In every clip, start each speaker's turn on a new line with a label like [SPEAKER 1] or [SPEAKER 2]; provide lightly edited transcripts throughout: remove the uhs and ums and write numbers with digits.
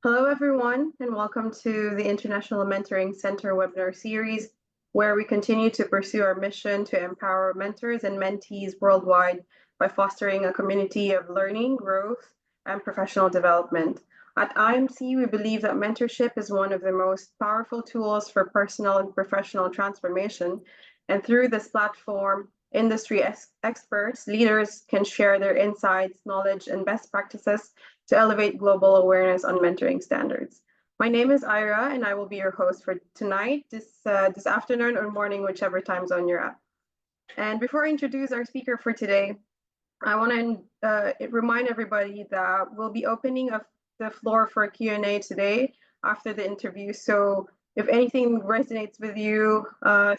[SPEAKER 1] Hello, everyone, and welcome to the International Mentoring Center webinar series, where we continue to pursue our mission to empower mentors and mentees worldwide by fostering a community of learning, growth, and professional development. At IMC, we believe that mentorship is one of the most powerful tools for personal and professional transformation. And through this platform, industry experts, leaders can share their insights, knowledge, and best practices to elevate global awareness on mentoring standards. My name is Ira, and I will be your host for tonight, this afternoon or morning, whichever time zone you're at. And before I introduce our speaker for today, I want to remind everybody that we'll be opening up the floor for a Q&A today after the interview. So if anything resonates with you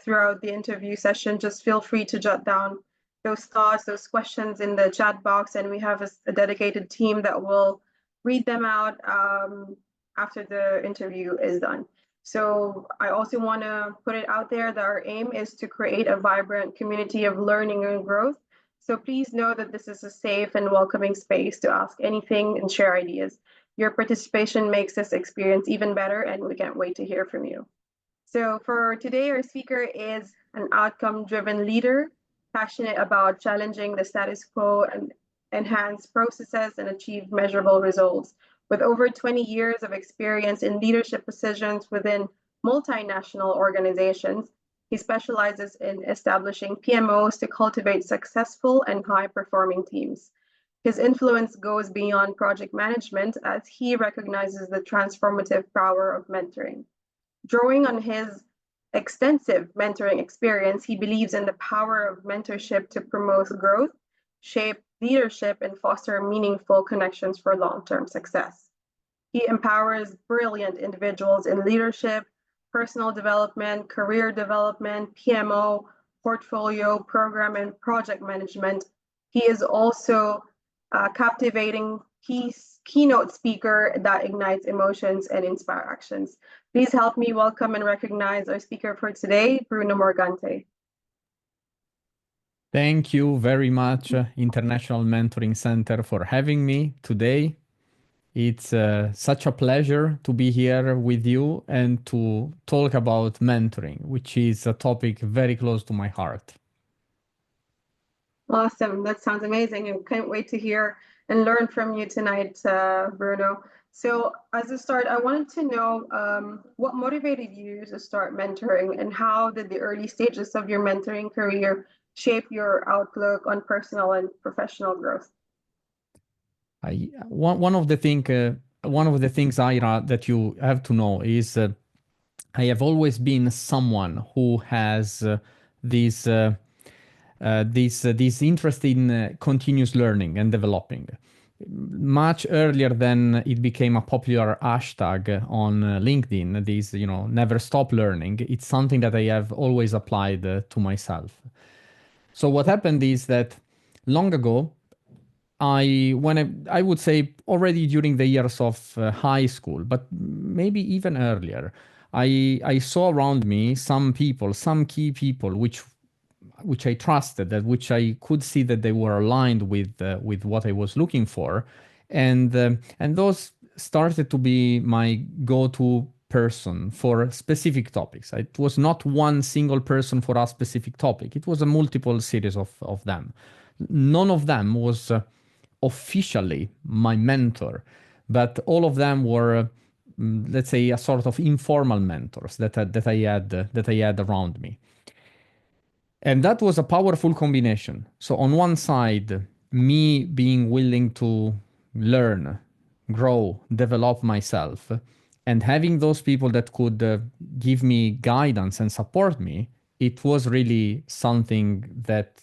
[SPEAKER 1] throughout the interview session, just feel free to jot down those thoughts, those questions in the chat box, and we have a dedicated team that will read them out after the interview is done. So I also want to put it out there that our aim is to create a vibrant community of learning and growth. So please know that this is a safe and welcoming space to ask anything and share ideas. Your participation makes this experience even better, and we can't wait to hear from you. So for today, our speaker is an outcome-driven leader, passionate about challenging the status quo and enhance processes and achieve measurable results. With over 20 years of experience in leadership positions within multinational organizations, he specializes in establishing PMOs to cultivate successful and high-performing teams. His influence goes beyond project management as he recognizes the transformative power of mentoring. Drawing on his extensive mentoring experience, he believes in the power of mentorship to promote growth, shape leadership, and foster meaningful connections for long-term success. He empowers brilliant individuals in leadership, personal development, career development, PMO, portfolio, program, and project management. He is also a captivating keynote speaker that ignites emotions and inspires actions. Please help me welcome and recognize our speaker for today, Bruno Morgante.
[SPEAKER 2] Thank you very much, International Mentoring Center, for having me today. It's such a pleasure to be here with you and to talk about mentoring, which is a topic very close to my heart.
[SPEAKER 1] Awesome. That sounds amazing. And can't wait to hear and learn from you tonight, Bruno. So as a start, I wanted to know what motivated you to start mentoring, and how did the early stages of your mentoring career shape your outlook on personal and professional growth?
[SPEAKER 2] One of the things, Ira, that you have to know is I have always been someone who has this interest in continuous learning and developing. Much earlier than it became a popular hashtag on LinkedIn, this, never stop learning, it's something that I have always applied to myself. So what happened is that long ago, I would say already during the years of high school, but maybe even earlier, I saw around me some people, some key people, which I trusted, which I could see that they were aligned with what I was looking for, and those started to be my go-to person for specific topics. It was not one single person for a specific topic. It was a multiple series of them. None of them was officially my mentor, but all of them were, let's say, a sort of informal mentors that I had around me. And that was a powerful combination. So on one side, me being willing to learn, grow, develop myself, and having those people that could give me guidance and support me, it was really something that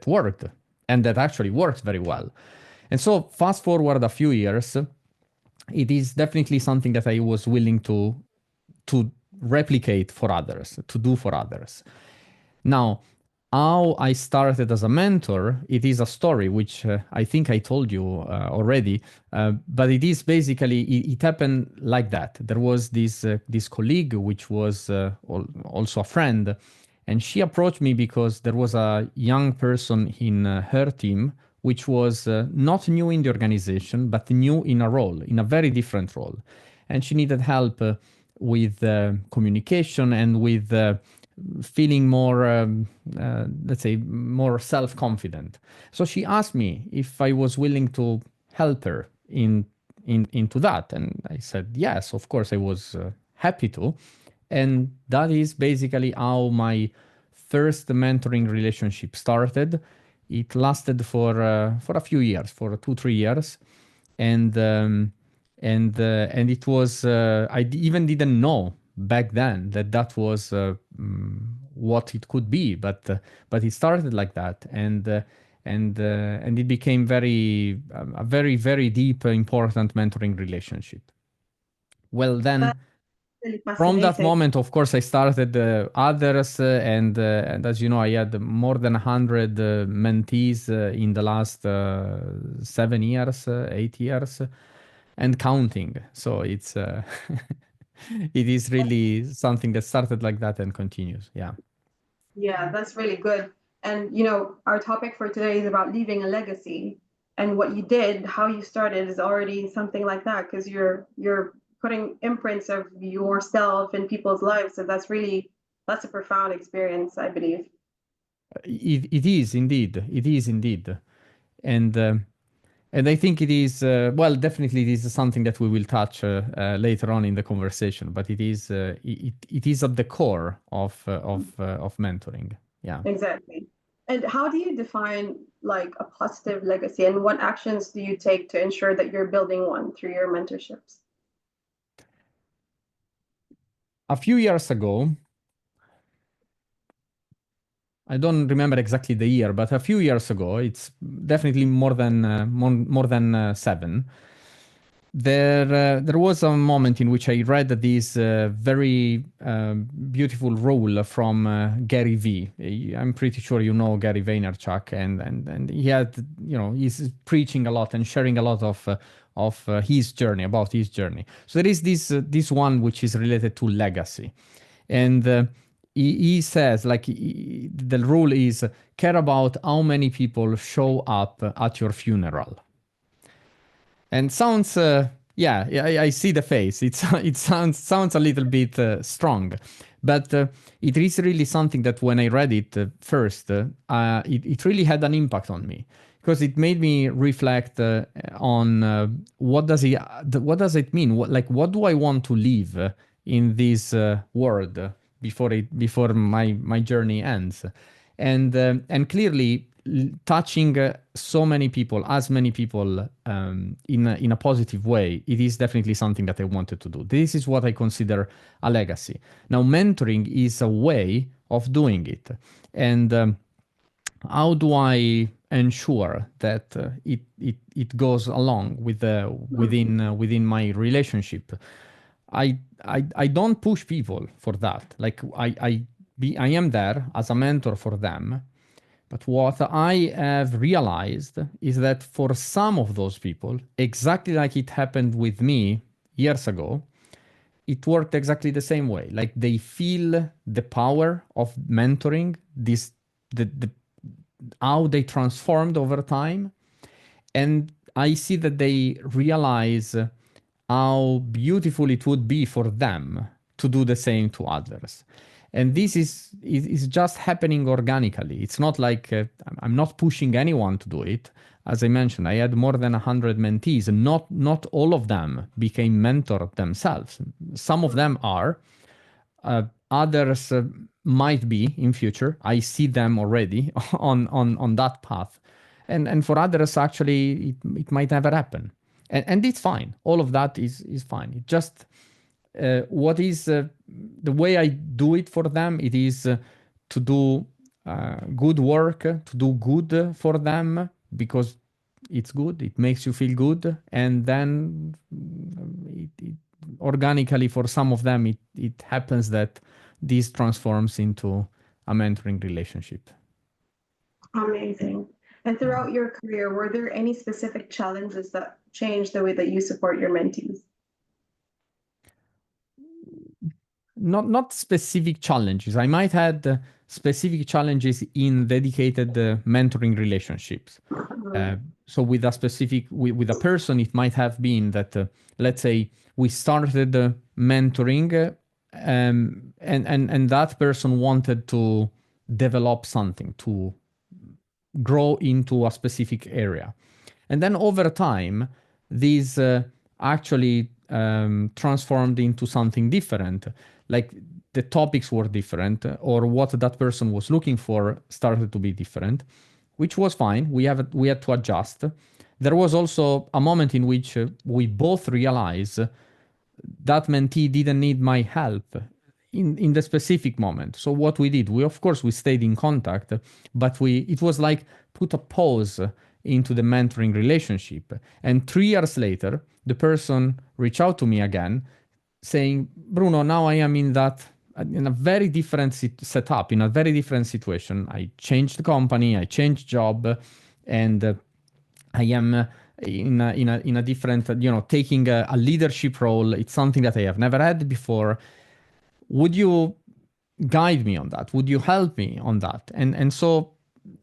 [SPEAKER 2] worked, and that actually worked very well. And so fast forward a few years, it is definitely something that I was willing to replicate for others, to do for others. Now, how I started as a mentor, it is a story which I think I told you already, but it is basically, it happened like that. There was this colleague, which was also a friend, and she approached me because there was a young person in her team which was not new in the organization, but new in a role, in a very different role. And she needed help with communication and with feeling more, let's say, more self-confident. So she asked me if I was willing to help her into that. And I said, yes, of course, I was happy to. And that is basically how my first mentoring relationship started. It lasted for a few years, for 2-3 years, and and it was even didn't know back then that that was what it could be, but it started like that, and it became a very deep, important mentoring relationship. Well, then
[SPEAKER 1] That's really
[SPEAKER 2] from that
[SPEAKER 1] fascinating.
[SPEAKER 2] moment, of course, I started others, and as you know, I had more than 100 mentees in the last 7 years, 8 years, and counting. So it's it is really something that started like that and continues. Yeah.
[SPEAKER 1] Yeah, that's really good. And our topic for today is about leaving a legacy. And what you did, how you started is already something like that, because you're putting imprints of yourself in people's lives. So that's a profound experience, I believe.
[SPEAKER 2] It is indeed. It is indeed. And and I think it is, well, definitely it is something that we will touch later on in the conversation, but it is at the core of mentoring. Yeah.
[SPEAKER 1] Exactly. And how do you define like a positive legacy, and what actions do you take to ensure that you're building one through your mentorships?
[SPEAKER 2] A few years ago, I don't remember exactly the year, but a few years ago, it's definitely more than 7. There was a moment in which I read this very beautiful rule from Gary V. I'm pretty sure you know Gary Vaynerchuk, and he had, he's preaching a lot and sharing a lot of his journey, about his journey. So there is this one which is related to legacy, and he says, like, the rule is, care about how many people show up at your funeral. And sounds, yeah, I see the face. It sounds a little bit strong, but it is really something that when I read it first, it really had an impact on me, because it made me reflect on what does it mean? What do I want to leave in this world before my journey ends? And clearly, touching so many people, as many people, in a positive way, it is definitely something that I wanted to do. This is what I consider a legacy. Now, mentoring is a way of doing it, and how do I ensure that it goes along with within my relationship? I don't push people for that. Like, I am there as a mentor for them, but what I have realized is that for some of those people, exactly like it happened with me years ago, it worked exactly the same way. Like, they feel the power of mentoring, the how they transformed over time, and I see that they realize how beautiful it would be for them to do the same to others. And this is just happening organically. It's not like I'm not pushing anyone to do it. As I mentioned, I had more than 100 mentees, and not all of them became mentor themselves. Some of them are, others might be in future. I see them already on that path, and for others, actually, it might never happen, and it's fine. All of that is fine. It just what is the way I do it for them? It is to do good work, to do good for them, because it's good. It makes you feel good, and then organically, for some of them, it happens that this transforms into a mentoring relationship.
[SPEAKER 1] Amazing. And
[SPEAKER 2] Yeah.
[SPEAKER 1] throughout your career, were there any specific challenges that changed the way that you support your mentees?
[SPEAKER 2] not specific challenges. I might had specific challenges in dedicated mentoring relationships. Uh, so with a with a person, it might have been that let's say we started mentoring, and that person wanted to develop something to grow into a specific area. And then over time, these actually transformed into something different. Like the topics were different, or what that person was looking for started to be different, which was fine. We had to adjust. There was also a moment in which we both realized that mentee didn't need my help in the specific moment. So what we did, we of course we stayed in contact, but it was like put a pause into the mentoring relationship. And 3 years later, the person reached out to me again, saying, "Bruno, now I am in a very different setup, in a very different situation. I changed the company, I changed job, and I am in a different, taking a leadership role. It's something that I have never had before. Would you guide me on that? Would you help me on that?" And so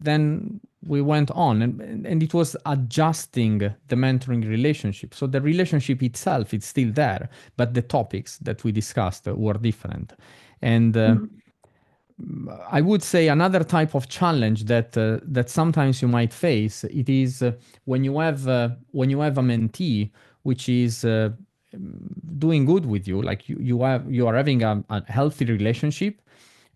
[SPEAKER 2] then we went on, and it was adjusting the mentoring relationship. So the relationship itself, it's still there, but the topics that we discussed were different. And I would say another type of challenge that sometimes you might face, it is when you have a mentee which is doing good with you, like you are having a healthy relationship,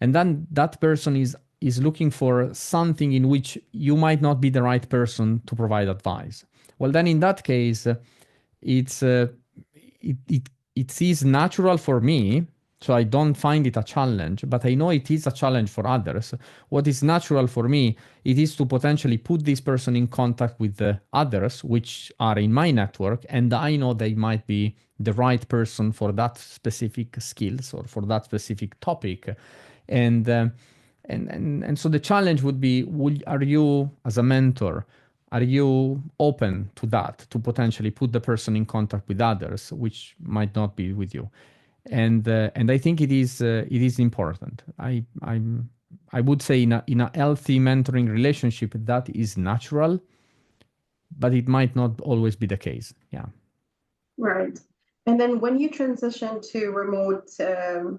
[SPEAKER 2] and then that person is looking for something in which you might not be the right person to provide advice. Well, then in that case, it's it is natural for me, so I don't find it a challenge, but I know it is a challenge for others. What is natural for me, it is to potentially put this person in contact with the others which are in my network, and I know they might be the right person for that specific skills or for that specific topic. And and so the challenge would be, are you as a mentor, are you open to that, to potentially put the person in contact with others which might not be with you? And I think it is important. I would say in a healthy mentoring relationship that is natural, but it might not always be the case. Yeah.
[SPEAKER 1] Right. And then when you transitioned to remote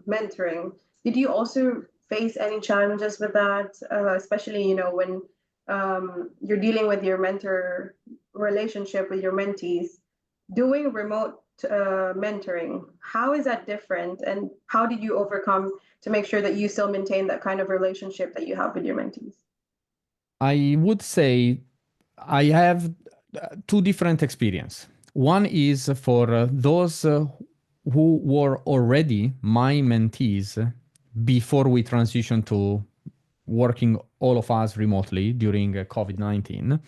[SPEAKER 1] mentoring, did you also face any challenges with that? Especially, when you're dealing with your mentor relationship with your mentees, doing remote mentoring, how is that different? And how did you overcome to make sure that you still maintain that kind of relationship that you have with your mentees?
[SPEAKER 2] I would say I have two different experience. One is for those who were already my mentees before we transitioned to working all of us remotely during COVID-19.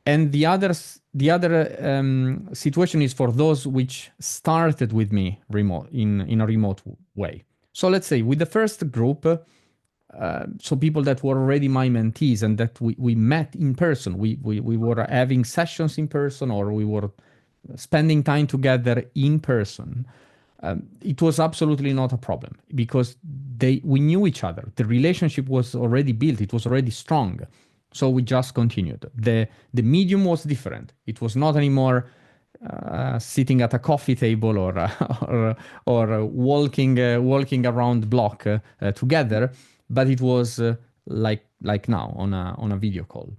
[SPEAKER 2] And the other situation is for those which started with me remote in a remote way. So let's say with the first group, so people that were already my mentees and that we met in person, we were having sessions in person, or we were spending time together in person. It was absolutely not a problem because we knew each other. The relationship was already built. It was already strong. So we just continued. The medium was different. It was not anymore sitting at a coffee table or or walking around block together, but it was like now on a video call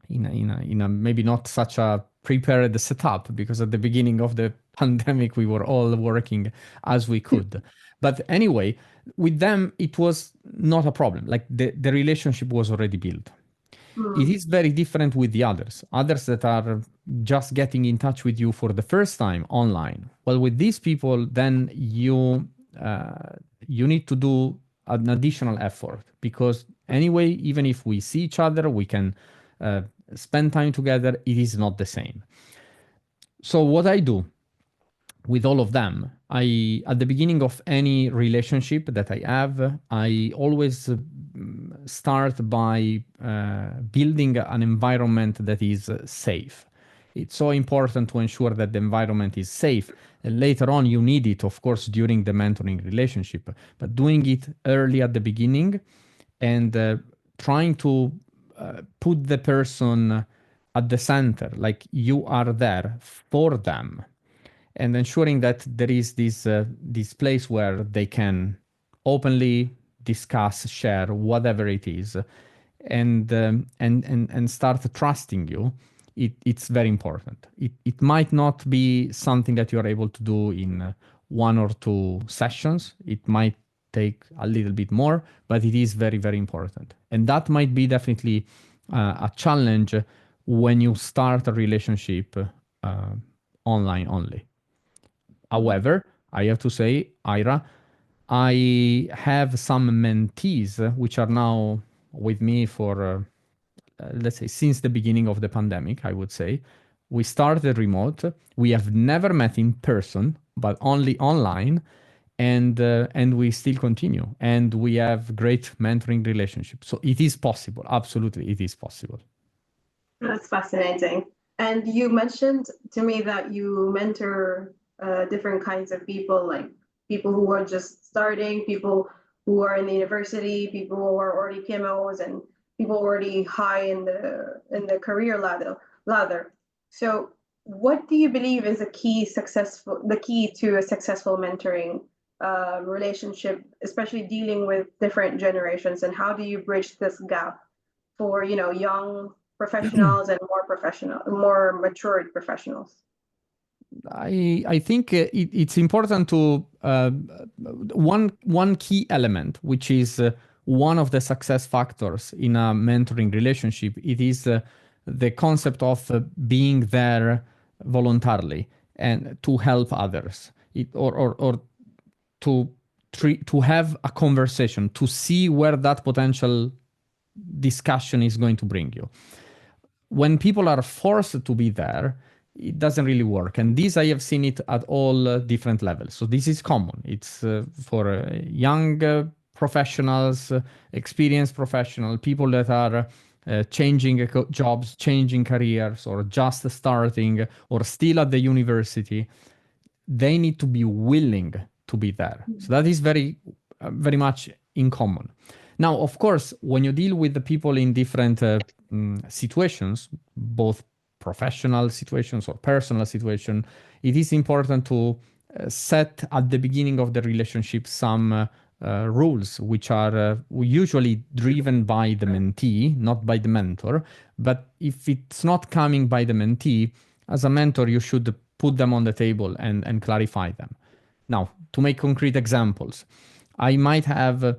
[SPEAKER 2] in a maybe not such a prepared setup, because at the beginning of the pandemic we were all working as we could. But anyway, with them it was not a problem. Like the relationship was already built. It
[SPEAKER 1] Mm,
[SPEAKER 2] is very different with the others that are just getting in touch with you for the first time online. Well, with these people, then you need to do an additional effort, because anyway, even if we see each other, we can uh, spend time together. It is not the same. So what I do with all of them, I at the beginning of any relationship that I have, I always start by building an environment that is safe. It's so important to ensure that the environment is safe. And later on, you need it, of course, during the mentoring relationship, but doing it early at the beginning and trying to put the person at the center, like you are there for them, and ensuring that there is this place where they can openly discuss, share whatever it is, and start trusting you. It's very important. It might not be something that you are able to do in 1 or 2 sessions. It might take a little bit more, but it is very, very important. And that might be definitely a challenge when you start a relationship online only. However, I have to say, Ira, I have some mentees which are now with me for, let's say, since the beginning of the pandemic, I would say. We started remote. We have never met in person, but only online. And we still continue. And we have great mentoring relationships. So it is possible. Absolutely, it is possible.
[SPEAKER 1] That's fascinating. And you mentioned to me that you mentor different kinds of people, like people who are just starting, people who are in the university, people who are already PMOs, and people already high in the career ladder. So, what do you believe is the key to a successful mentoring relationship, especially dealing with different generations, and how do you bridge this gap for young professionals and more matured professionals?
[SPEAKER 2] I think it's important to one key element, which is one of the success factors in a mentoring relationship. It is the concept of being there voluntarily and to help others, or to have a conversation, to see where that potential discussion is going to bring you. When people are forced to be there, it doesn't really work. And this, I have seen it at all different levels. So this is common. It's for young professionals, experienced professionals, people that are changing jobs, changing careers, or just starting, or still at the university. They need to be willing to be there. So that is very much in common. Now, of course, when you deal with the people in different situations, both professional situations or personal situation, it is important to set at the beginning of the relationship some rules, which are usually driven by the mentee, not by the mentor. But if it's not coming by the mentee, as a mentor, you should put them on the table and clarify them. Now, to make concrete examples, I might have a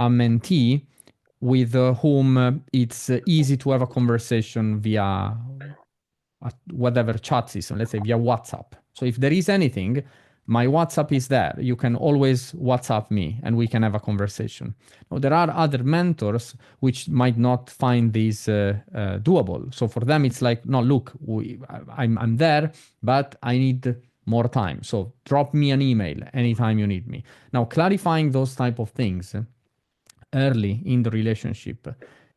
[SPEAKER 2] mentee with whom it's easy to have a conversation via whatever chat system, let's say via WhatsApp. So if there is anything, my WhatsApp is there. You can always WhatsApp me and we can have a conversation. Now, there are other mentors which might not find this doable. So for them, it's like, no, look, I'm there, but I need more time. So drop me an email anytime you need me. Now, clarifying those type of things early in the relationship,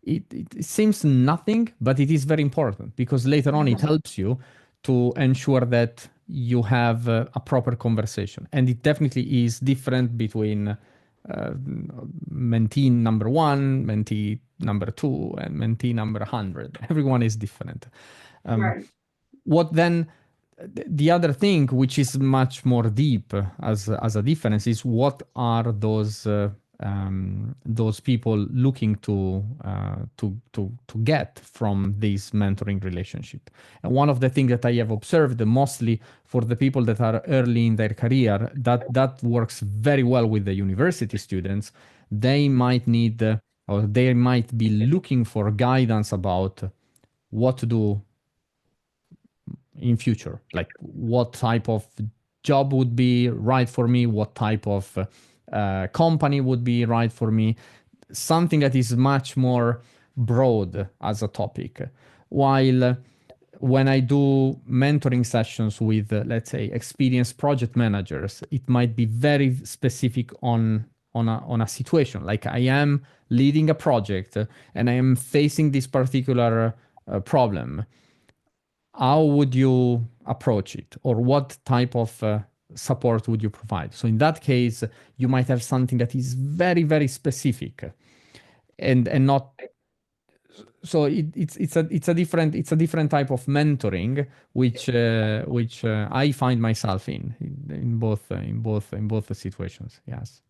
[SPEAKER 2] it seems nothing, but it is very important because later on it helps you to ensure that you have a proper conversation. And it definitely is different between mentee number 1, mentee number 2, and mentee number 100. Everyone is different.
[SPEAKER 1] Right.
[SPEAKER 2] What then? The other thing, which is much more deep as a difference, is what are those people looking to get from this mentoring relationship. And one of the things that I have observed mostly for the people that are early in their career, that works very well with the university students. They might need or they might be looking for guidance about what to do in future, like what type of job would be right for me, what type of company would be right for me, something that is much more broad as a topic. While when I do mentoring sessions with, let's say, experienced project managers, it might be very specific on a situation. Like I am leading a project and I am facing this particular problem. how would you approach it, or what type of support would you provide? So in that case, you might have something that is very, very specific, and not. So it's a different type of mentoring, which I find myself in both situations. Yes.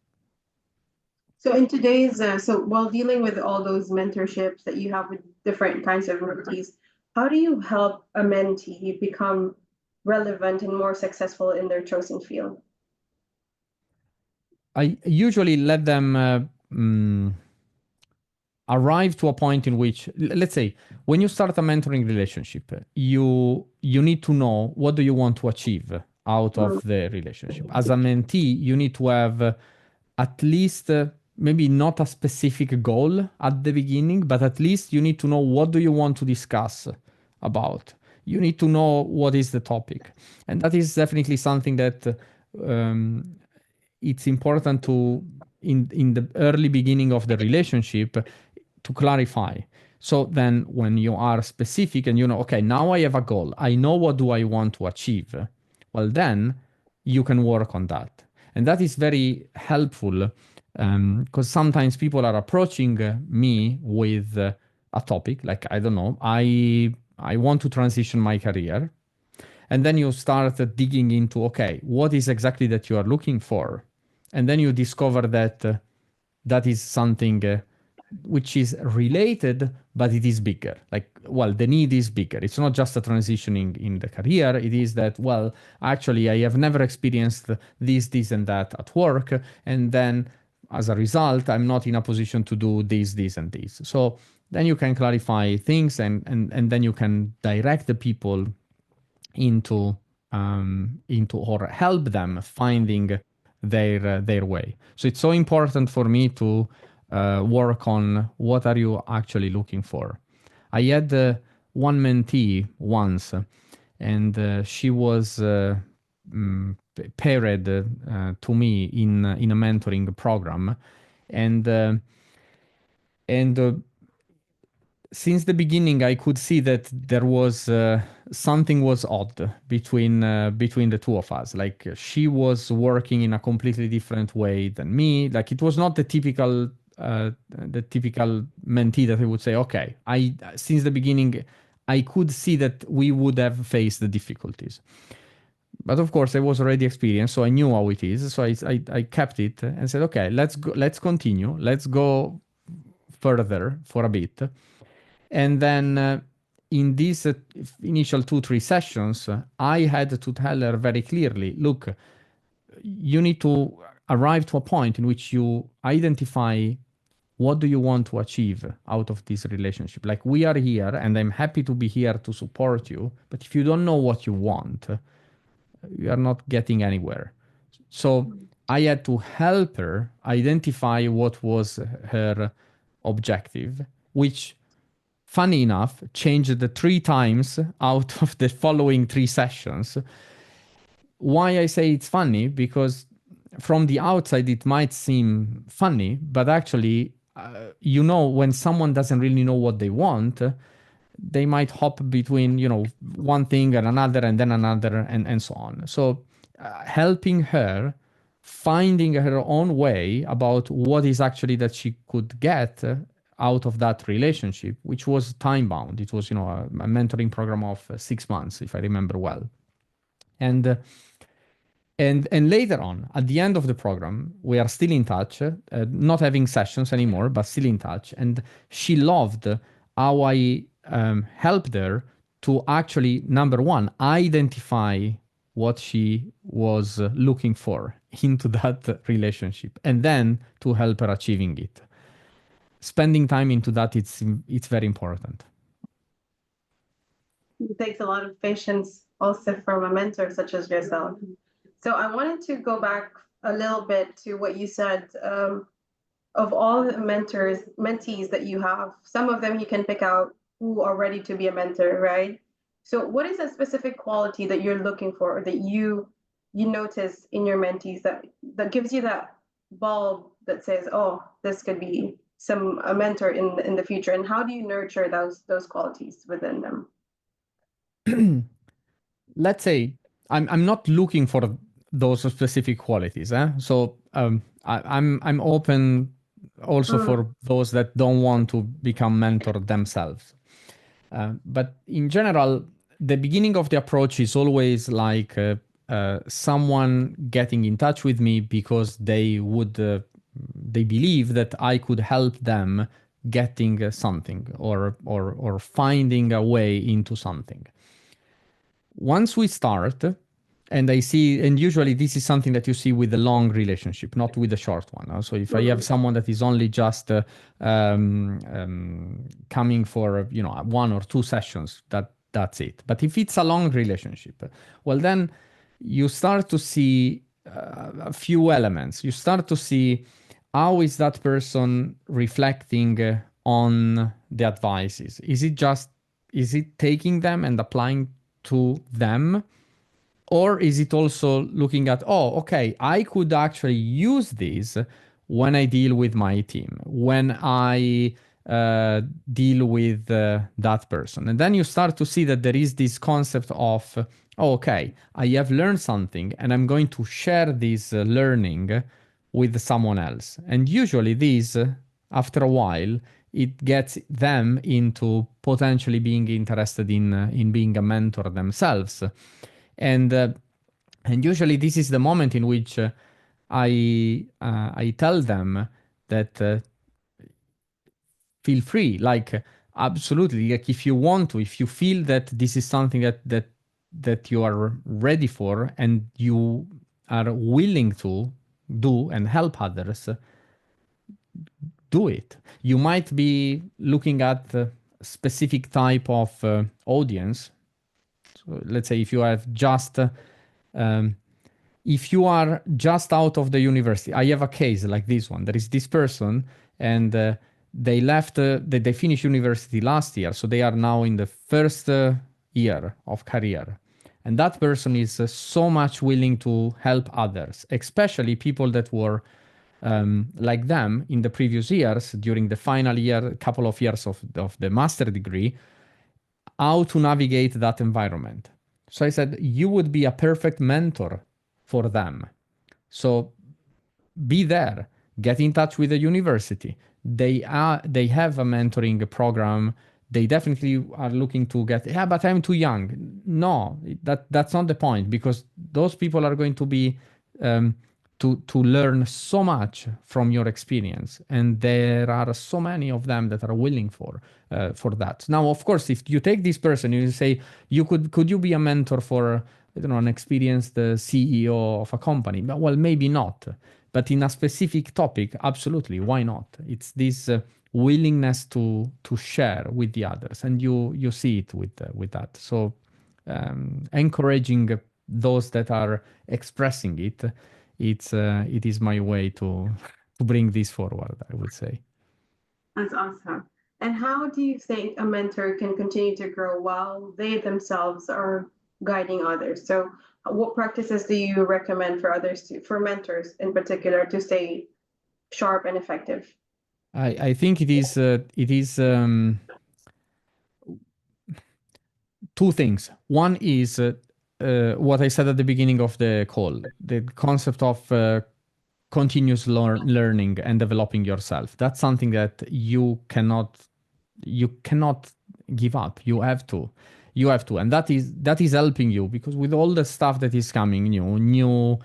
[SPEAKER 1] So in today's, so while dealing with all those mentorships that you have with different kinds of mentees, how do you help a mentee become relevant and more successful in their chosen field?
[SPEAKER 2] I usually let them arrive to a point in which, let's say, when you start a mentoring relationship, you need to know what do you want to achieve out
[SPEAKER 1] Mm,
[SPEAKER 2] of the relationship. As a mentee, you need to have at least maybe not a specific goal at the beginning, but at least you need to know what do you want to discuss about. You need to know what is the topic, and that is definitely something that um, it's important to in the early beginning of the relationship to clarify. So then when you are specific and you know, okay, now I have a goal, I know what do I want to achieve, well then you can work on that. And that is very helpful because sometimes people are approaching me with a topic like, I don't know, I want to transition my career. And then you start digging into, okay, what is exactly that you are looking for? And then you discover that that is something which is related, but it is bigger. Like, well, the need is bigger. It's not just a transitioning in the career. It is that, well, actually, I have never experienced this, and that at work. And then as a result, I'm not in a position to do this, and this. So then you can clarify things and then you can direct the people into or help them finding their way. So it's so important for me to work on what are you actually looking for. I had one mentee once, and she was paired to me in a mentoring program, and since the beginning, I could see that there was something was odd between the two of us. Like she was working in a completely different way than me. Like it was not the typical mentee that I would say, okay, I since the beginning, I could see that we would have faced the difficulties. But of course, I was already experienced, so I knew how it is. So I kept it and said, okay, let's go, let's continue, let's go further for a bit. And then in these initial 2, 3 sessions, I had to tell her very clearly, look, you need to arrive to a point in which you identify what do you want to achieve out of this relationship. Like we are here and I'm happy to be here to support you. But if you don't know what you want, you are not getting anywhere. So I had to help her identify what was her objective, which funny enough, changed the 3 times out of the following 3 sessions. Why I say it's funny? Because from the outside, it might seem funny, but actually, when someone doesn't really know what they want, they might hop between, one thing and another, and so on. So, helping her finding her own way about what is actually that she could get out of that relationship, which was time bound. It was, a mentoring program of 6 months, if I remember well. And and later on, at the end of the program, we are still in touch, not having sessions anymore, but still in touch. And she loved how I helped her to actually, number one, identify what she was looking for into that relationship, and then to help her achieving it. Spending time into that, it's very important.
[SPEAKER 1] It takes a lot of patience also from a mentor such as yourself. So I wanted to go back a little bit to what you said. Of all the mentees that you have, some of them you can pick out who are ready to be a mentor, right? So what is a specific quality that you're looking for, or that you notice in your mentees that gives you that bulb that says, oh, this could be a mentor in the future? And how do you nurture those qualities within them?
[SPEAKER 2] let's say I'm not looking for those specific qualities. So I'm open also
[SPEAKER 1] Mm,
[SPEAKER 2] for those that don't want to become mentor themselves. But in general, the beginning of the approach is always like someone getting in touch with me because they believe that I could help them getting something or finding a way into something. Once we start, and I see, and usually this is something that you see with the long relationship, not with the short one. So if I have
[SPEAKER 1] mm,
[SPEAKER 2] someone that is only just coming for one or two sessions, that's it. But if it's a long relationship, well then you start to see a few elements. You start to see how is that person reflecting on the advices. Is it taking them and applying to them? Or is it also looking at, oh, okay, I could actually use this when I deal with my team, when I deal with that person? And then you start to see that there is this concept of, oh, okay, I have learned something and I'm going to share this learning with someone else. And usually, this, after a while, it gets them into potentially being interested in being a mentor themselves. And and usually this is the moment in which I tell them that feel free, like absolutely, like if you want to, if you feel that this is something that you are ready for and you are willing to do and help others, do it. You might be looking at a specific type of audience. So let's say um, if you are just out of the university, I have a case like this one. There is this person, and they left, they finished university last year, so they are now in the first year of career. And that person is so much willing to help others, especially people that were like them in the previous years during the final year, couple of years of the master degree, how to navigate that environment. So I said, you would be a perfect mentor for them. So be there, get in touch with the university. They have a mentoring program. They definitely are looking to get, yeah, but I'm too young. No, that's not the point, because those people are going to be um, to learn so much from your experience, and there are so many of them that are willing for that. Now, of course, if you take this person, you say, could you be a mentor for, I don't know, an experienced CEO of a company? Well, maybe not, but in a specific topic, absolutely, why not? It's this willingness to share with the others, and you see it with that. So encouraging those that are expressing it, it is my way to to bring this forward, I would say.
[SPEAKER 1] that's awesome. And how do you think a mentor can continue to grow while they themselves are guiding others? So, what practices do you recommend for for mentors in particular, to stay sharp and effective?
[SPEAKER 2] I think it is two things. One is what I said at the beginning of the call, the concept of continuous learning and developing yourself. That's something that you cannot give up. You have to, and that is helping you, because with all the stuff that is coming, new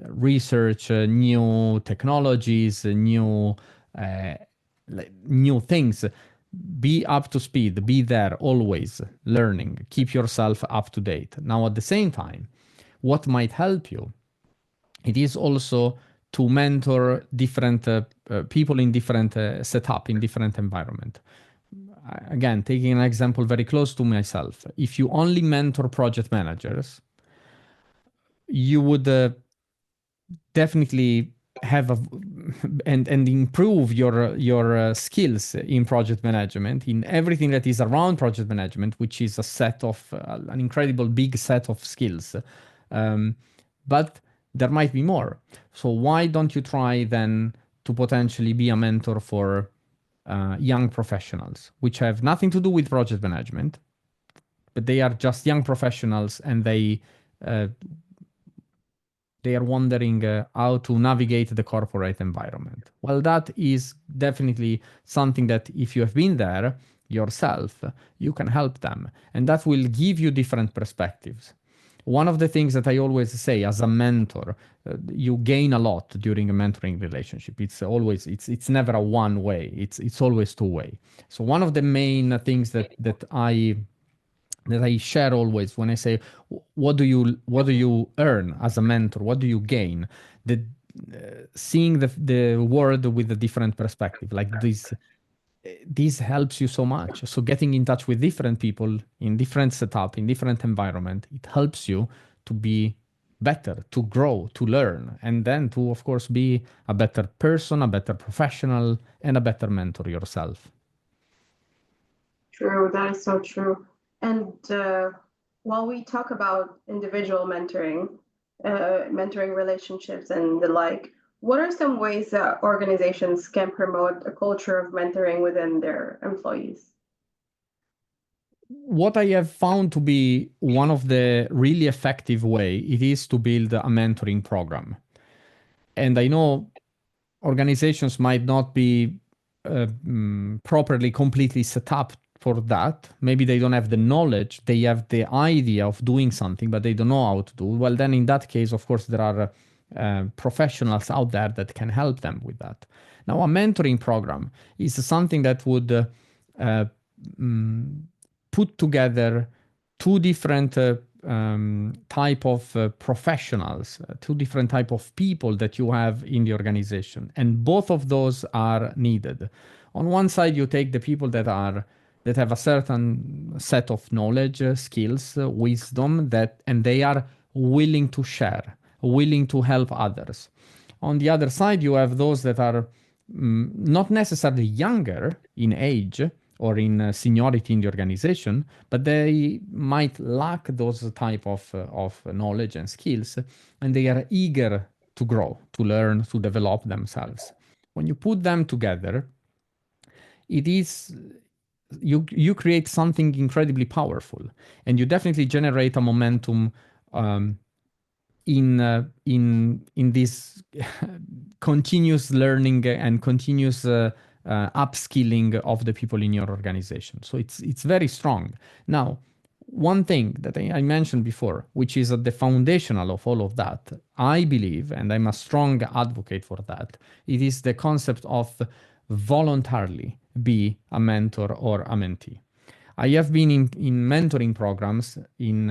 [SPEAKER 2] research, new technologies, uh, new things, be up to speed, be there always learning, keep yourself up to date. Now, at the same time, what might help you, it is also to mentor different people in different setup, in different environment. Again, taking an example very close to myself, if you only mentor project managers, you would definitely have and improve your skills in project management, in everything that is around project management, which is a set of an incredible big set of skills. um, but there might be more. So why don't you try then to potentially be a mentor for young professionals, which have nothing to do with project management, but they are just young professionals and uh, they are wondering how to navigate the corporate environment. Well, that is definitely something that if you have been there yourself, you can help them, and that will give you different perspectives. One of the things that I always say as a mentor, you gain a lot during a mentoring relationship. It's never a one way. It's always two way. So one of the main things that I share always when I say, what do you earn as a mentor? What do you gain? The seeing the world with a different perspective, like this helps you so much. So getting in touch with different people in different setup, in different environment, it helps you to be better, to grow, to learn, and then to, of course, be a better person, a better professional, and a better mentor yourself.
[SPEAKER 1] True, that is so true. And while we talk about individual mentoring relationships and the like, what are some ways that organizations can promote a culture of mentoring within their employees?
[SPEAKER 2] What I have found to be one of the really effective way it is to build a mentoring program. And I know organizations might not be properly completely set up for that. Maybe they don't have the knowledge, they have the idea of doing something, but they don't know how to do. Well, then in that case, of course, there are professionals out there that can help them with that. Now, a mentoring program is something that would uh, put together two different type of professionals, two different type of people that you have in the organization, and both of those are needed. On one side, you take the people that have a certain set of knowledge, skills, wisdom and they are willing to share, willing to help others. On the other side, you have those that are not necessarily younger in age or in seniority in the organization, but they might lack those type of knowledge and skills, and they are eager to grow, to learn, to develop themselves. When you put them together, it is you create something incredibly powerful, and you definitely generate a momentum um, in this continuous learning and continuous upskilling of the people in your organization. So it's very strong. Now, one thing that I mentioned before, which is at the foundational of all of that, I believe, and I'm a strong advocate for that, it is the concept of voluntarily be a mentor or a mentee. I have been in mentoring programs in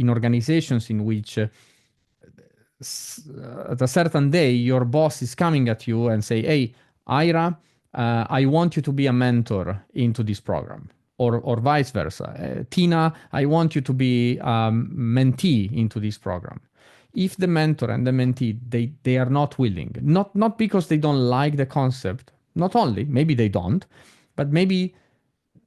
[SPEAKER 2] organizations in which at a certain day your boss is coming at you and say, "Hey, Ira, I want you to be a mentor into this program," or vice versa. Tina, I want you to be mentee into this program. If the mentor and the mentee they are not willing, not because they don't like the concept, not only maybe they don't, but maybe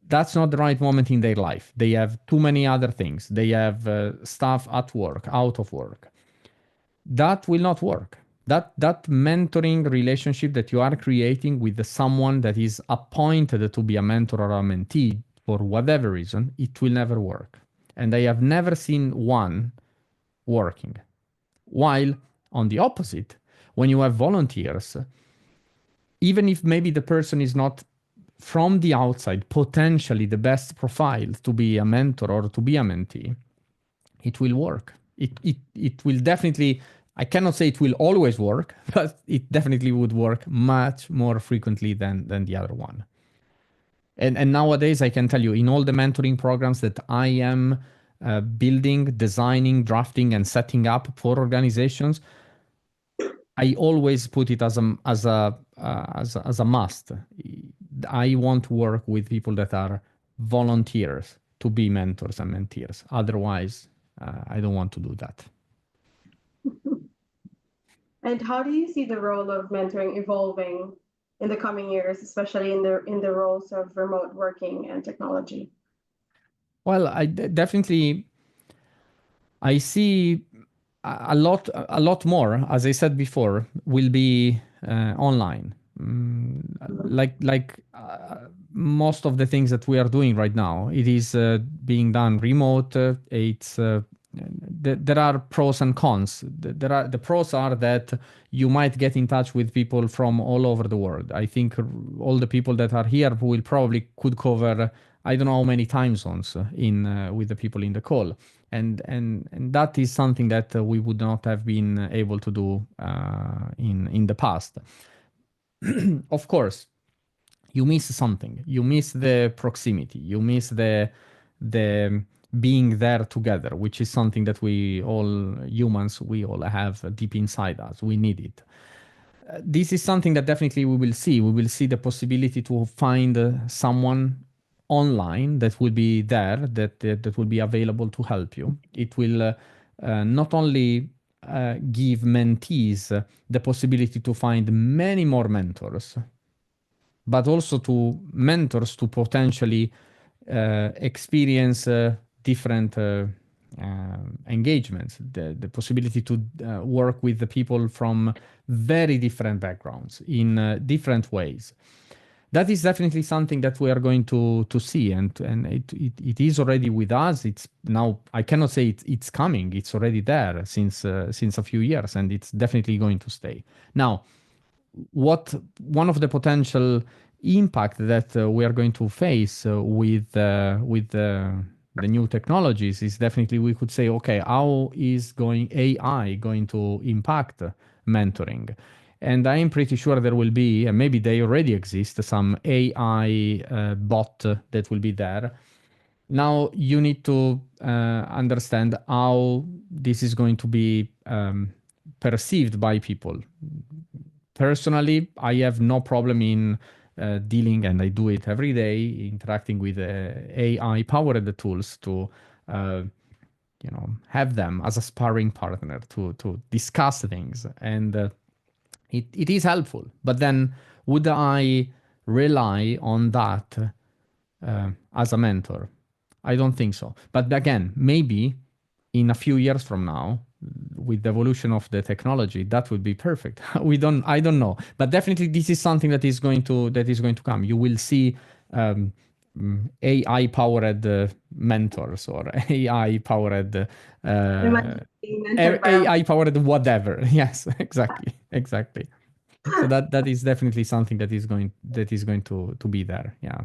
[SPEAKER 2] that's not the right moment in their life. They have too many other things. They have stuff at work, out of work. That will not work. That mentoring relationship that you are creating with someone that is appointed to be a mentor or a mentee for whatever reason, it will never work. And I have never seen one working. While on the opposite, when you have volunteers, even if maybe the person is not from the outside potentially the best profile to be a mentor or to be a mentee, it will work. It will definitely, I cannot say it will always work, but it definitely would work much more frequently than the other one. And nowadays, I can tell you, in all the mentoring programs that I am building, designing, drafting, and setting up for organizations, I always put it as a must. I want to work with people that are volunteers to be mentors and mentees. Otherwise, I don't want to do that.
[SPEAKER 1] And how do you see the role of mentoring evolving in the coming years, especially in the roles of remote working and technology?
[SPEAKER 2] Well, definitely I see a lot more, as I said before, will be online. Like most of the things that we are doing right now, it is being done remote. There are pros and cons. The pros are that you might get in touch with people from all over the world. I think all the people that are here will probably could cover I don't know how many time zones in with the people in the call, and that is something that we would not have been able to do in the past. Of course, you miss something. You miss the proximity. You miss the being there together, which is something that we all humans we all have deep inside us. We need it. This is something that definitely we will see. We will see the possibility to find someone online that will be there, that will be available to help you. It will not only give mentees the possibility to find many more mentors, but also to mentors to potentially experience different engagements, the possibility to work with the people from very different backgrounds in different ways. That is definitely something that we are going to see, and it is already with us. It's now I cannot say it's coming. It's already there since a few years, and it's definitely going to stay. Now, what one of the potential impact that we are going to face with the new technologies is definitely we could say, okay, how is going AI going to impact mentoring? And I am pretty sure there will be, and maybe they already exist, some AI bot that will be there. Now you need to understand how this is going to be perceived by people. Personally, I have no problem in dealing, and I do it every day, interacting with AI-powered tools to, have them as a sparring partner to discuss things, and it is helpful. But then, would I rely on that as a mentor? I don't think so. But again, maybe in a few years from now, with the evolution of the technology, that would be perfect. I don't know, but definitely this is something that is going to come. You will see AI powered mentors or AI powered
[SPEAKER 1] Being mentored by
[SPEAKER 2] AI powered whatever. Yes, exactly. So that is definitely something that is going to be there. Yeah.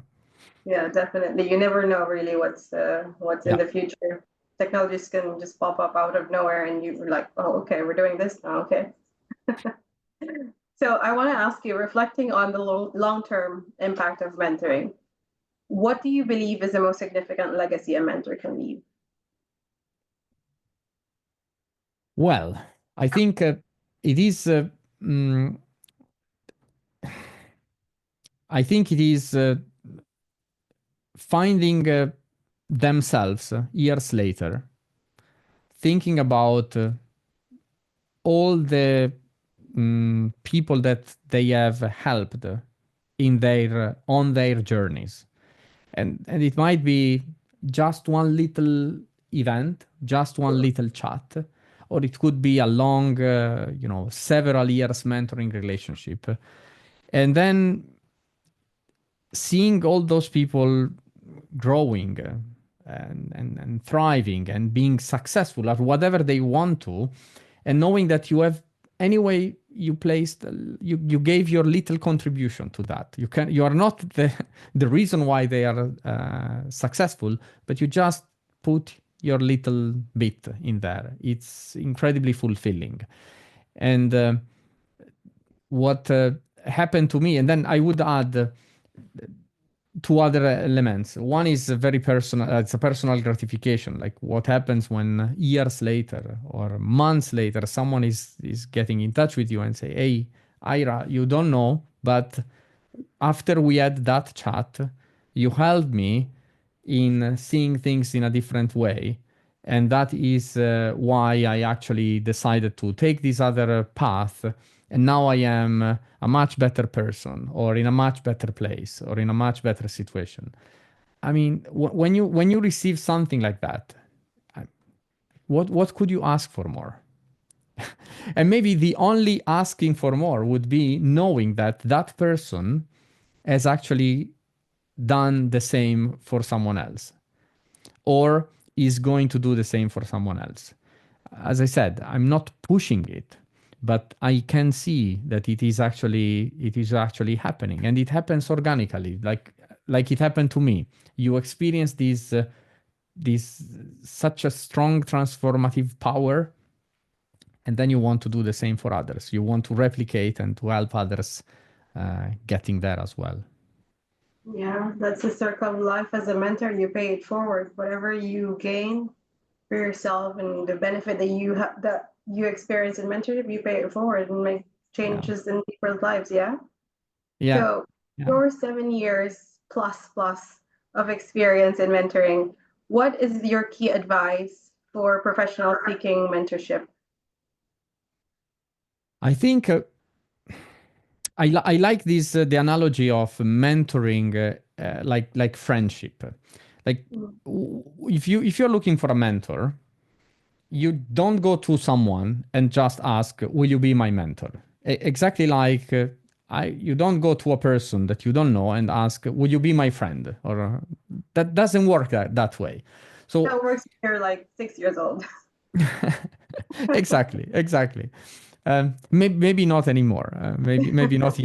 [SPEAKER 1] yeah, definitely. You never know really what's in
[SPEAKER 2] Yeah.
[SPEAKER 1] the future. Technologies can just pop up out of nowhere, and you're like, oh, okay, we're doing this now. Okay. So I want to ask you, reflecting on the long-term impact of mentoring, what do you believe is the most significant legacy a mentor can leave?
[SPEAKER 2] Well, I think it is. Mm, I think it is finding themselves years later, thinking about all the people that they have helped in their on their journeys, and it might be just one little event, just one little chat, or it could be a long, several years mentoring relationship, and then seeing all those people growing and thriving and being successful at whatever they want to, and knowing that you have anyway you gave your little contribution to that. You are not the reason why they are successful, but you just put your little bit in there. It's incredibly fulfilling. And what happened to me, and then I would add two other elements. One is a very personal, it's a personal gratification, like what happens when years later or months later someone is getting in touch with you and say, hey, Ira, you don't know, but after we had that chat, you helped me in seeing things in a different way. And that is why I actually decided to take this other path. And now I am a much better person, or in a much better place, or in a much better situation. I mean, when you receive something like that, what could you ask for more? And maybe the only asking for more would be knowing that that person has actually done the same for someone else. or is going to do the same for someone else. As I said, I'm not pushing it, but I can see that it is actually happening, and it happens organically, like it happened to me. You experience this such a strong transformative power, and then you want to do the same for others. You want to replicate and to help others getting there as well.
[SPEAKER 1] Yeah, that's the circle of life. As a mentor, you pay it forward. Whatever you gain for yourself and the benefit that you have, that you experience in mentorship, you pay it forward and make
[SPEAKER 2] Yeah,
[SPEAKER 1] changes in people's lives. Yeah.
[SPEAKER 2] yeah,
[SPEAKER 1] So
[SPEAKER 2] yeah.
[SPEAKER 1] your 7 years plus of experience in mentoring, what is your key advice for professionals seeking mentorship?
[SPEAKER 2] I think I like this the analogy of mentoring like friendship. Like
[SPEAKER 1] Mm.
[SPEAKER 2] if you're looking for a mentor, you don't go to someone and just ask, "Will you be my mentor?" Exactly like you don't go to a person that you don't know and ask, "Will you be my friend?" Or that doesn't work that way. So
[SPEAKER 1] That works when you're like 6 years old.
[SPEAKER 2] exactly, exactly. Maybe not anymore. Maybe not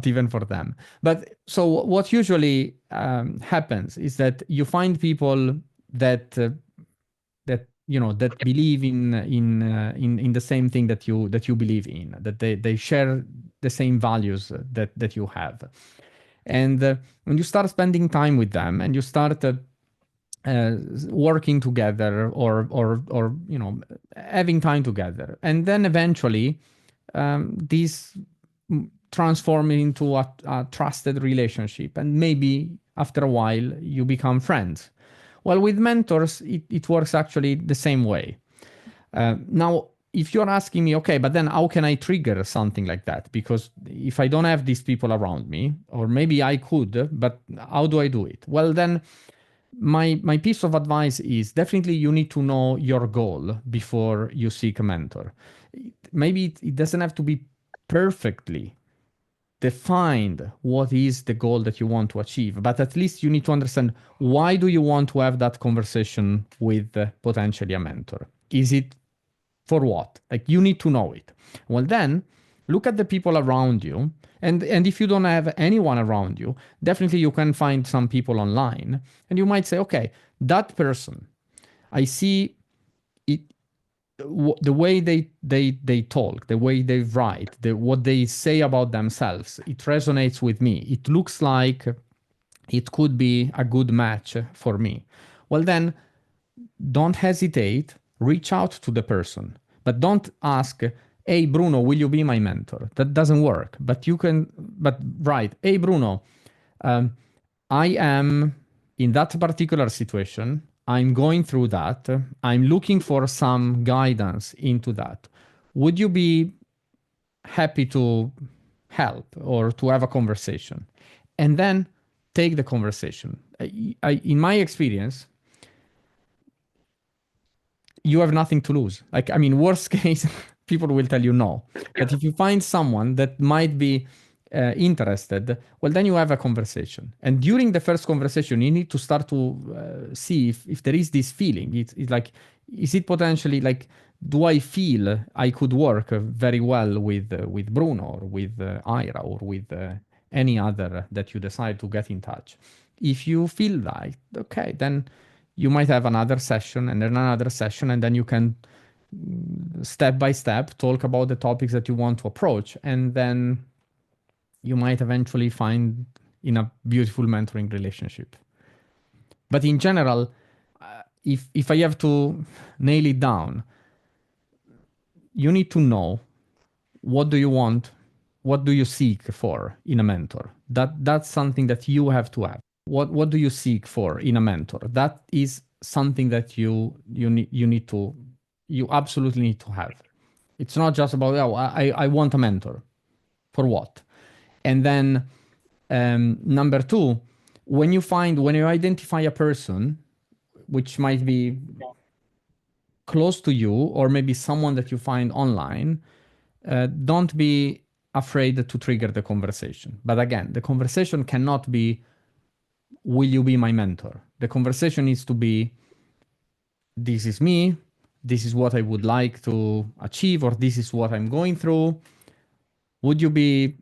[SPEAKER 2] even for them. But so what usually happens is that you find people that believe in the same thing that you believe in, that they share the same values that you have, and when you start spending time with them and you start uh, working together or having time together, and then eventually these transform into a trusted relationship, and maybe after a while you become friends. Well, with mentors it works actually the same way. Now, if you're asking me, okay, but then how can I trigger something like that? Because if I don't have these people around me, or maybe I could, but how do I do it? Well, then my piece of advice is definitely you need to know your goal before you seek a mentor. Maybe it doesn't have to be perfectly defined what is the goal that you want to achieve, but at least you need to understand, why do you want to have that conversation with potentially a mentor? Is it for what? Like, you need to know it. Well, then look at the people around you, and if you don't have anyone around you, definitely you can find some people online, and you might say, okay, that person, I see it, the way they talk, the way they write, what they say about themselves, it resonates with me. It looks like it could be a good match for me. Well, then don't hesitate, reach out to the person, but don't ask, "Hey Bruno, will you be my mentor?" That doesn't work. But right, "Hey Bruno, um, I am in that particular situation. I'm going through that. I'm looking for some guidance into that. Would you be happy to help or to have a conversation?" And then take the conversation. In my experience, you have nothing to lose. Like, I mean, worst case, people will tell you no. But if you find someone that might be interested, well, then you have a conversation. And during the first conversation, you need to start to see if there is this feeling. It's like, is it potentially like, do I feel I could work very well with Bruno or with Ira or with any other that you decide to get in touch? If you feel like, okay, then you might have another session and then another session, and then you can step by step talk about the topics that you want to approach, and then you might eventually find in a beautiful mentoring relationship. But in general, if I have to nail it down, you need to know, what do you want, what do you seek for in a mentor. That's something that you have to have. What do you seek for in a mentor? That is something that you absolutely need to have. It's not just about, oh, I want a mentor. For what? And then number two, when you identify a person which might be close to you, or maybe someone that you find online, don't be afraid to trigger the conversation. But again, the conversation cannot be, "Will you be my mentor?" The conversation needs to be, this is me, this is what I would like to achieve, or this is what I'm going through. Would you be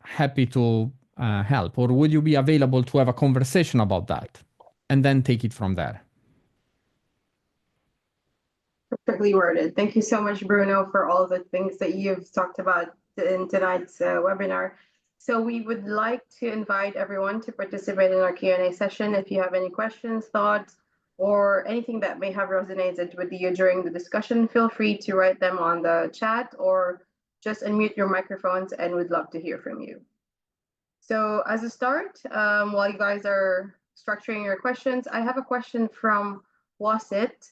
[SPEAKER 2] happy to help, or would you be available to have a conversation about that? And then take it from there.
[SPEAKER 1] Perfectly worded. Thank you so much, Bruno, for all the things that you've talked about in tonight's webinar. So we would like to invite everyone to participate in our Q&A session. If you have any questions, thoughts, or anything that may have resonated with you during the discussion, feel free to write them on the chat or just unmute your microphones, and we'd love to hear from you. So as a start, while you guys are structuring your questions, I have a question from Wasit.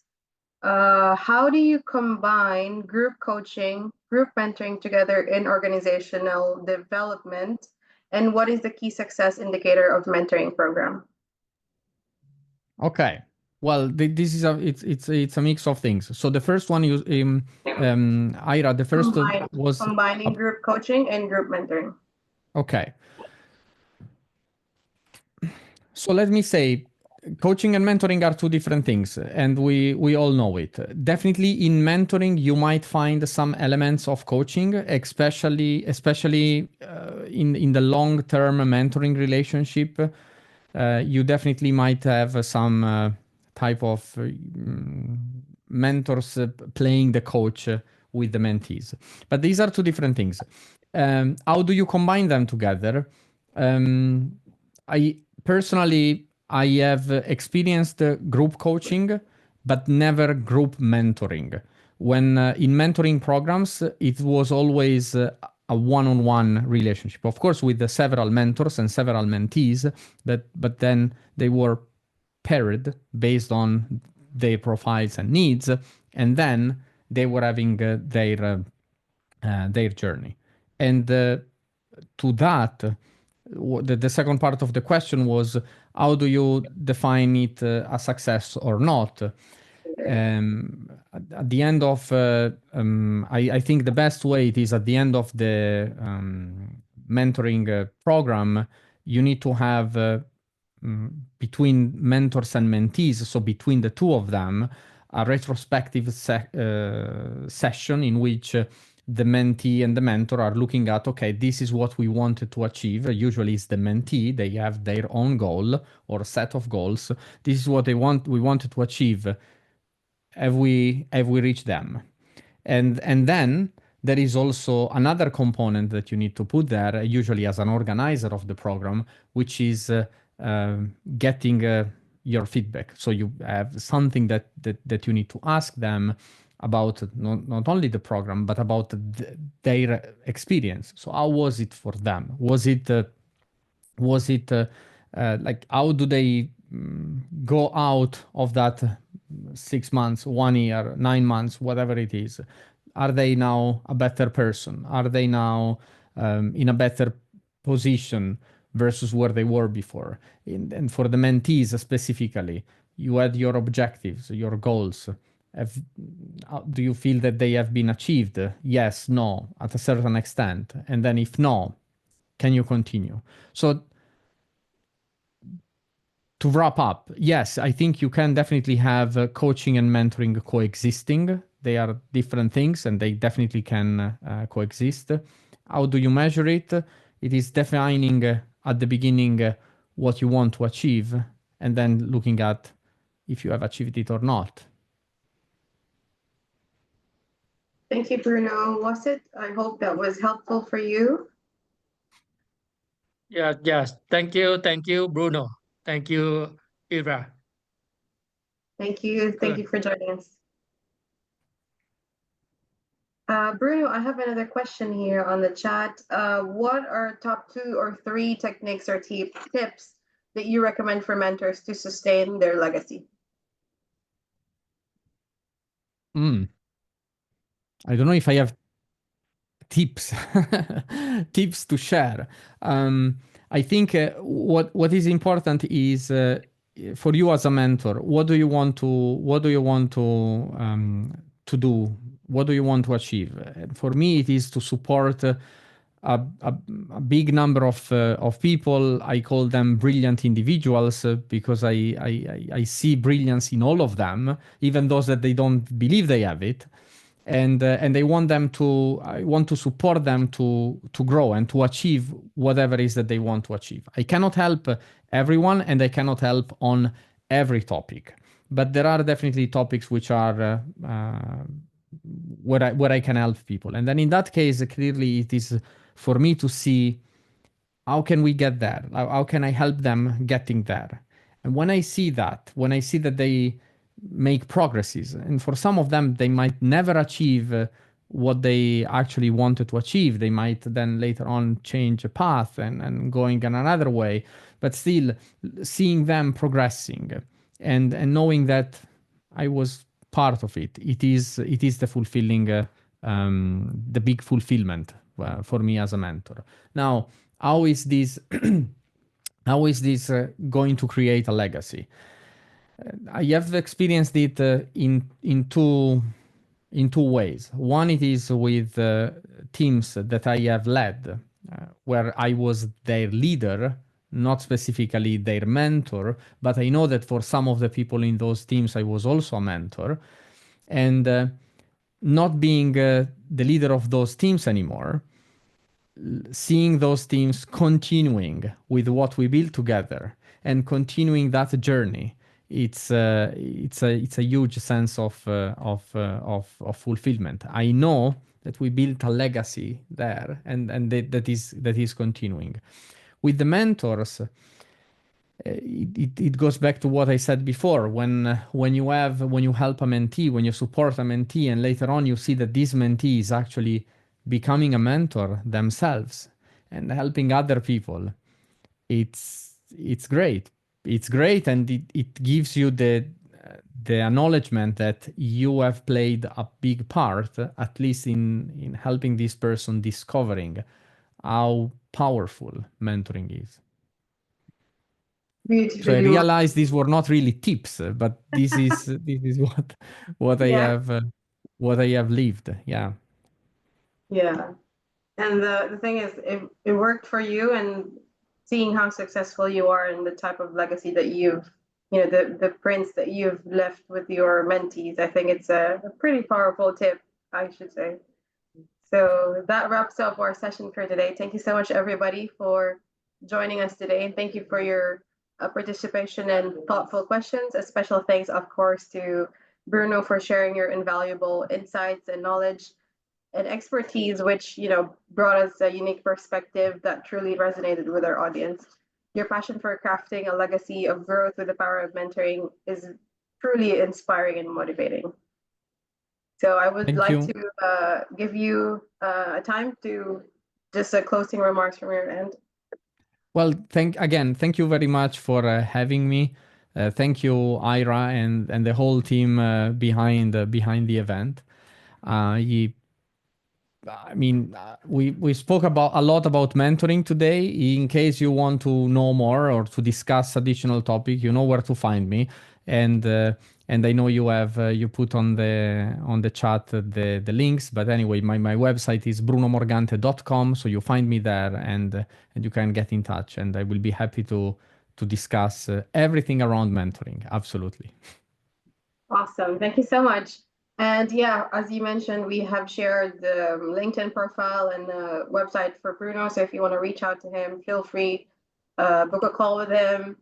[SPEAKER 1] How do you combine group coaching, group mentoring together in organizational development? And what is the key success indicator of mentoring program?
[SPEAKER 2] Okay. Well, this is it's a mix of things. So the first one you Ira, the first was
[SPEAKER 1] combining group coaching and group mentoring.
[SPEAKER 2] Okay. So let me say, coaching and mentoring are two different things, and we all know it. Definitely in mentoring, you might find some elements of coaching, especially in the long-term mentoring relationship. You definitely might have some type of mentors playing the coach with the mentees. But these are two different things. How do you combine them together? I personally, I have experienced group coaching, but never group mentoring. When in mentoring programs, it was always a one-on-one relationship, of course, with the several mentors and several mentees, but then they were paired based on their profiles and needs, and then they were having their journey. And to that, the second part of the question was, how do you define it a success or not? At the end of, I think the best way it is at the end of the mentoring program, you need to have between mentors and mentees, so between the two of them, a retrospective session in which the mentee and the mentor are looking at, okay, this is what we wanted to achieve. Usually it's the mentee, they have their own goal or set of goals. This is what we wanted to achieve. Have we reached them? And then there is also another component that you need to put there, usually as an organizer of the program, which is getting your feedback. So you have something that you need to ask them about not only the program, but about their experience. So how was it for them? Was it like, how do they go out of that 6 months, 1 year, 9 months, whatever it is? Are they now a better person? Are they now in a better position versus where they were before? And for the mentees specifically, you had your objectives, your goals. Do you feel that they have been achieved? Yes, no, at a certain extent. And then if no, can you continue? So to wrap up, yes, I think you can definitely have coaching and mentoring coexisting. They are different things and they definitely can coexist. How do you measure it? It is defining at the beginning what you want to achieve and then looking at if you have achieved it or not.
[SPEAKER 1] Thank you, Bruno. Wasit, I hope that was helpful for you.
[SPEAKER 3] Yes. Thank you, Bruno. Thank you, Ira.
[SPEAKER 1] Thank you. Thank you for joining us. Bruno, I have another question here on the chat. What are top 2 or 3 techniques or tips that you recommend for mentors to sustain their legacy?
[SPEAKER 2] I don't know if I have tips to share. I think what is important is for you as a mentor, what do you want to do? What do you want to achieve? And for me, it is to support a big number of people. I call them brilliant individuals because I see brilliance in all of them, even those that they don't believe they have it. And I want to support them to grow and to achieve whatever it is that they want to achieve. I cannot help everyone, and I cannot help on every topic, but there are definitely topics which are where I can help people. And then in that case, clearly it is for me to see how can we get there? How can I help them getting there? And when I see that they make progresses, and for some of them, they might never achieve what they actually wanted to achieve. They might then later on change a path and going in another way, but still seeing them progressing and knowing that I was part of it. It is the fulfilling, the big fulfillment for me as a mentor. Now, how is this going to create a legacy? I have experienced it in two ways. One, it is with teams that I have led, where I was their leader, not specifically their mentor, but I know that for some of the people in those teams, I was also a mentor. And not being the leader of those teams anymore, seeing those teams continuing with what we built together and continuing that journey, it's a huge sense of fulfillment. I know that we built a legacy there, and that is continuing. With the mentors, it goes back to what I said before. When you help a mentee, when you support a mentee, and later on you see that this mentee is actually becoming a mentor themselves and helping other people, it's great. It's great, and it gives you the acknowledgement that you have played a big part, at least in helping this person discovering how powerful mentoring is. So I realized these were not really tips, but this is what
[SPEAKER 1] Yeah.
[SPEAKER 2] I have lived. Yeah.
[SPEAKER 1] Yeah. And the thing is, it worked for you, and seeing how successful you are and the type of legacy that the prints that you've left with your mentees, I think it's a pretty powerful tip, I should say. So that wraps up our session for today. Thank you so much, everybody, for joining us today. And thank you for your participation and thoughtful questions. A special thanks, of course, to Bruno for sharing your invaluable insights and knowledge and expertise, which brought us a unique perspective that truly resonated with our audience. Your passion for crafting a legacy of growth with the power of mentoring is truly inspiring and motivating. So I would like to give you a time to just closing remarks from your end.
[SPEAKER 2] Well, thank you very much for having me. Thank you, Ira, and the whole team behind the event. We spoke a lot about mentoring today. In case you want to know more or to discuss additional topic, you know where to find me. And I know you put on the chat the links. But anyway, my website is brunomorgante.com, so you find me there, and you can get in touch. And I will be happy to discuss everything around mentoring. Absolutely.
[SPEAKER 1] Awesome. Thank you so much. And yeah, as you mentioned, we have shared the LinkedIn profile and the website for Bruno. So if you want to reach out to him, feel free, book a call with him.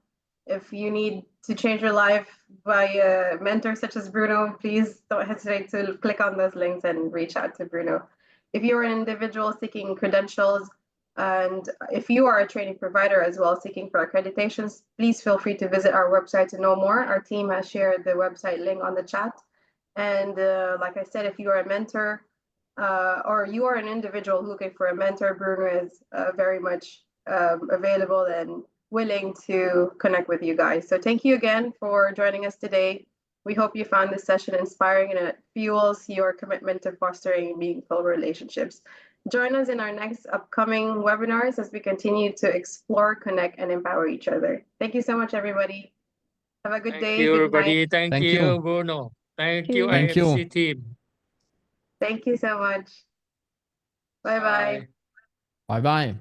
[SPEAKER 1] If you need to change your life by a mentor such as Bruno, please don't hesitate to click on those links and reach out to Bruno. If you're an individual seeking credentials, and if you are a training provider as well seeking for accreditations, please feel free to visit our website to know more. Our team has shared the website link on the chat. And like I said, if you are a mentor or you are an individual looking for a mentor, Bruno is very much available and willing to connect with you guys. So thank you again for joining us today. We hope you found this session inspiring and it fuels your commitment to fostering meaningful relationships. Join us in our next upcoming webinars as we continue to explore, connect, and empower each other. Thank you so much, everybody. Have a good day.
[SPEAKER 3] Thank you, everybody.
[SPEAKER 1] Night.
[SPEAKER 3] Thank you, Bruno. Thank you, IMC team.
[SPEAKER 1] Thank you so much. Bye-bye.
[SPEAKER 2] Bye. Bye bye.